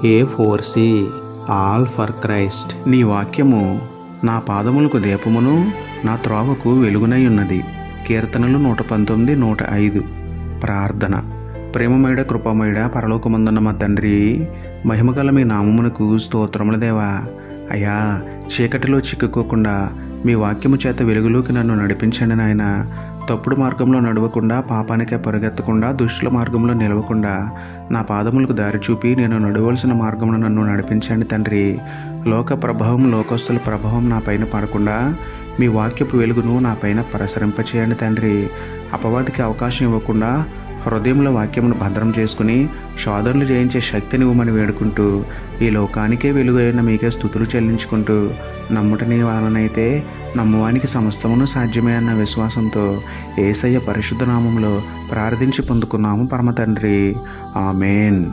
A4C all for Christ. నీ వాక్యము నా పాదములకు దీపమును నా త్రోవకు వెలుగునై ఉన్నది. కీర్తనలు 119, 105. ప్రార్థన. ప్రేమమయుడ, కృపమయుడ, పరలోకమందున్న మా తండ్రి, మహిమగల మీ నామమునకు స్తోత్రముల దేవా. అయ్యా, చీకటిలో చిక్కుకోకుండా మీ వాక్యము చేత వెలుగులోకి నన్ను నడిపించండి నాయన. తప్పుడు మార్గంలో నడవకుండా, పాపానికే పరిగెత్తకుండా, దుష్టుల మార్గంలో నిలవకుండా నా పాదములకు దారి చూపి నేను నడవలసిన మార్గంలో నన్ను నడిపించండి తండ్రి. లోక ప్రభావం, లోకస్తుల ప్రభావం నా పైన పడకుండా మీ వాక్యపు వెలుగును నా పైన ప్రసరింపచేయండి తండ్రి. అపవాదికి అవకాశం ఇవ్వకుండా హృదయంలో వాక్యమును భద్రం చేసుకుని శోధనలు జయించే శక్తిని ఇవ్వమని వేడుకుంటూ, ఈ లోకానికే వెలుగు అయిన మీకే స్తుతులు చెల్లించుకుంటూ, నమ్ముటని వలనైతే నమ్మువానికి సమస్తమును సాధ్యమే అన్న విశ్వాసంతో యేసయ్య పరిశుద్ధ నామములో ప్రార్థించి పొందుకున్నాము పరమ తండ్రి. ఆమేన్.